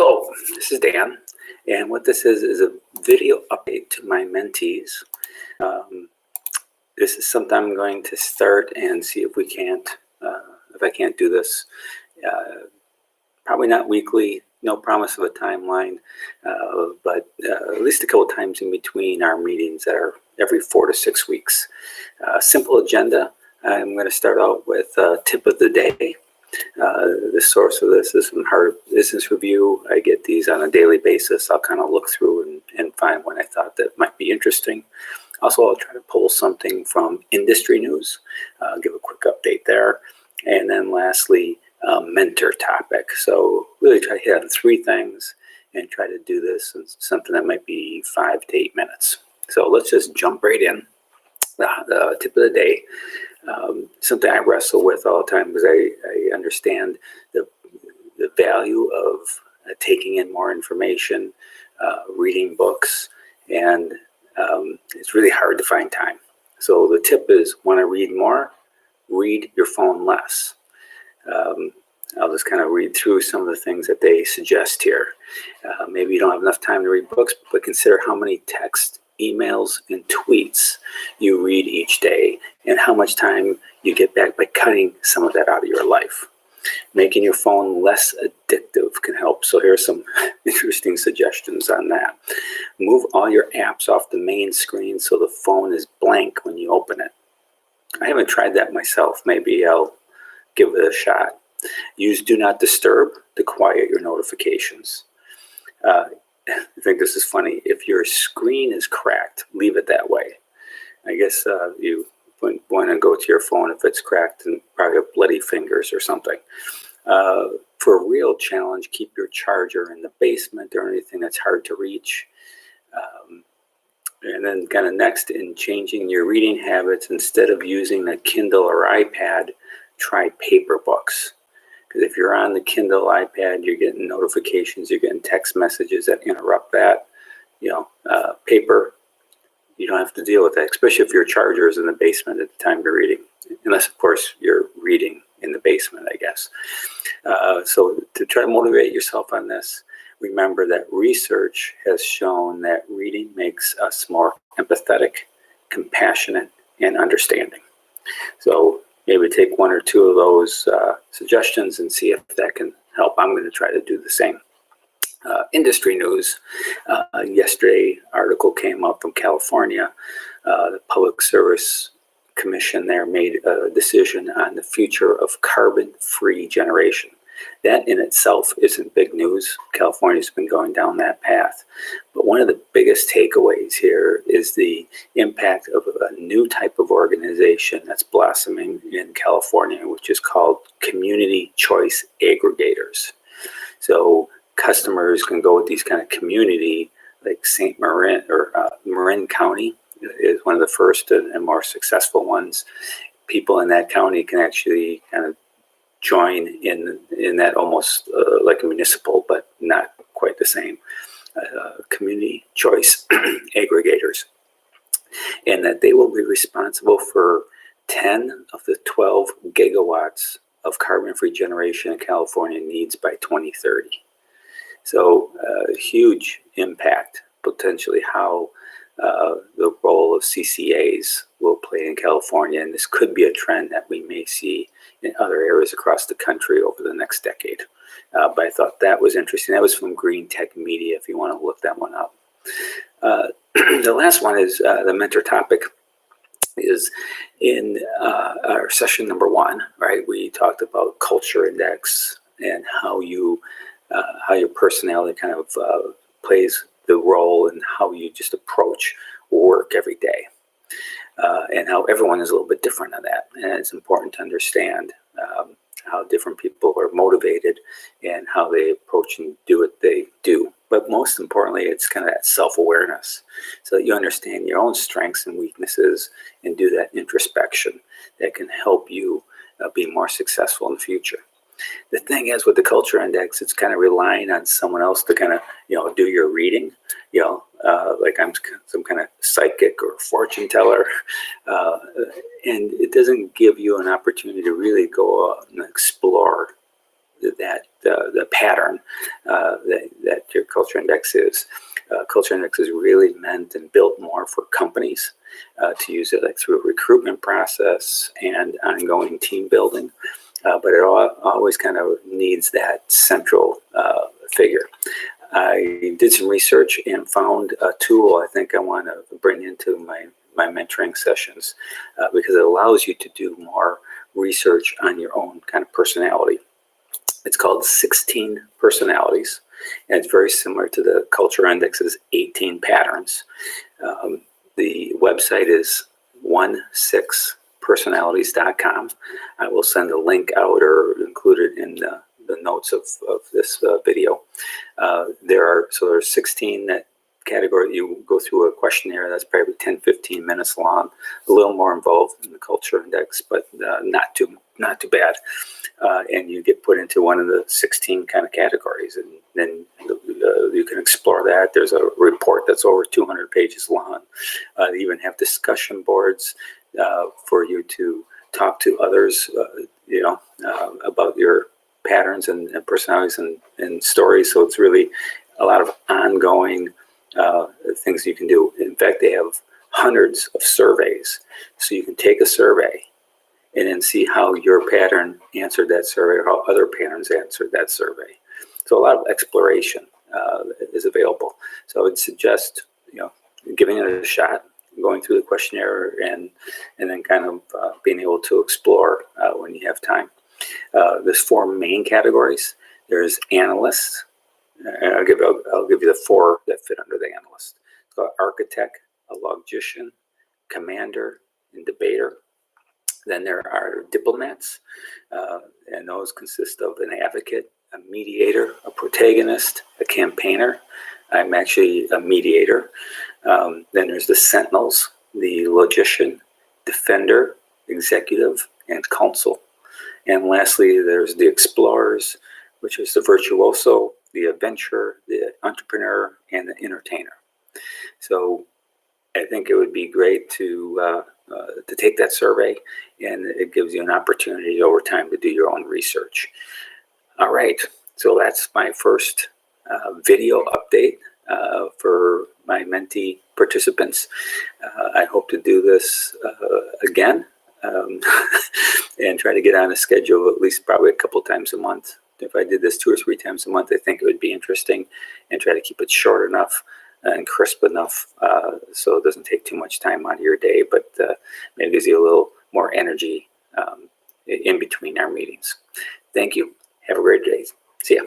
Hello, this is Dan, and what this is a video update to my mentees. This is something I'm going to start and see if I can't do this. Probably not weekly, no promise of a timeline, but at least a couple times in between our meetings that are every 4 to 6 weeks. Simple agenda. I'm going to start out with tip of the day. The source of this is from Harvard Business Review. I get these on a daily basis. I'll kind of look through and find one I thought that might be interesting. Also, I'll try to pull something from industry news, give a quick update there. And then lastly, mentor topic. So really try to hit on 3 things and try to do this in something that might be 5 to 8 minutes. So let's just jump right in. The tip of the day. Something I wrestle with all the time because I understand the value of taking in more information, reading books, and it's really hard to find time. So the tip is, want to read more, read your phone less. I'll just kind of read through some of the things that they suggest here. Maybe you don't have enough time to read books, but consider how many texts, emails, and tweets you read each day and how much time you get back by cutting some of that out of your life. Making your phone less addictive can help. So here's some interesting suggestions on that. Move all your apps off the main screen so the phone is blank when you open it. I haven't tried that myself. Maybe I'll give it a shot. Use Do Not Disturb to quiet your notifications. I think this is funny. If your screen is cracked, leave it that way. I guess you wouldn't want to go to your phone if it's cracked and probably have bloody fingers or something. For a real challenge, keep your charger in the basement or anything that's hard to reach. And then kind of next, in changing your reading habits, instead of using a Kindle or iPad, try paper books. Because if you're on the Kindle, iPad, you're getting notifications, you're getting text messages that interrupt that. Paper, you don't have to deal with that, especially if your charger is in the basement at the time you're reading. Unless, of course, you're reading in the basement, I guess. So to try to motivate yourself on this, remember that research has shown that reading makes us more empathetic, compassionate, and understanding. So maybe take 1 or 2 of those suggestions and see if that can help. I'm going to try to do the same. Industry news. Yesterday, article came up from California. The Public Service Commission there made a decision on the future of carbon-free generation. That in itself isn't big news. California's been going down that path. But one of the biggest takeaways here is the impact of a new type of organization that's blossoming in California, which is called community choice aggregators. So customers can go with these kind of community, like St. Marin or Marin County is one of the first and more successful ones. People in that county can actually kind of join in that almost like a municipal, but not quite the same, community choice aggregators. And that they will be responsible for 10 of the 12 gigawatts of carbon-free generation in California needs by 2030. So huge impact, potentially, how the role of CCAs will play in California. And this could be a trend that we may see in other areas across the country over the next decade. But I thought that was interesting. That was from Green Tech Media, if you want to look that one up. The last one is the mentor topic is in our session number 1, right? We talked about culture index and how your personality kind of plays the role in how you just approach work every day. And how everyone is a little bit different on that. And it's important to understand how different people are motivated and how they approach and do what they do. But most importantly, it's kind of that self-awareness so that you understand your own strengths and weaknesses and do that introspection that can help you be more successful in the future. The thing is, with the culture index, it's kind of relying on someone else to kind of, do your reading, like I'm some kind of psychic or fortune teller. And it doesn't give you an opportunity to really go out and explore the pattern that your culture index is. Culture index is really meant and built more for companies to use it like through a recruitment process and ongoing team building. But it always kind of needs that central figure. I did some research and found a tool I think I want to bring into my mentoring sessions because it allows you to do more research on your own kind of personality. It's called 16 Personalities, and it's very similar to the Culture Index's 18 Patterns. The website is 16personalities.com. I will send a link out or include it in the notes of this video. There are 16 that category. You go through a questionnaire that's probably 10-15 minutes long, a little more involved in the culture index, but not too bad. And you get put into one of the 16 kind of categories, and then you can explore that. There's a report that's over 200 pages long. They even have discussion boards for you to talk to others, about your patterns and personalities and stories. So it's really a lot of ongoing things you can do. In fact, they have hundreds of surveys. So you can take a survey and then see how your pattern answered that survey or how other patterns answered that survey. So a lot of exploration is available. So I would suggest, giving it a shot, going through the questionnaire and then kind of being able to explore when you have time. There's 4 main categories. There's analyst. I'll give you the 4 that fit under the analyst. It's called architect, a logician, commander, and debater. Then there are diplomats, and those consist of an advocate, a mediator, a protagonist, a campaigner. I'm actually a mediator. Then there's the sentinels, the logician, defender, executive, and counsel. And lastly, there's the explorers, which is the virtuoso, the adventurer, the entrepreneur, and the entertainer. So I think it would be great to take that survey, and it gives you an opportunity over time to do your own research. All right, so that's my first video update for my mentee participants. I hope to do this again and try to get on a schedule at least probably a couple times a month. If I did this 2 or 3 times a month, I think it would be interesting, and try to keep it short enough and crisp enough so it doesn't take too much time out of your day, but maybe gives you a little more energy in between our meetings. Thank you. Have a great day. See ya.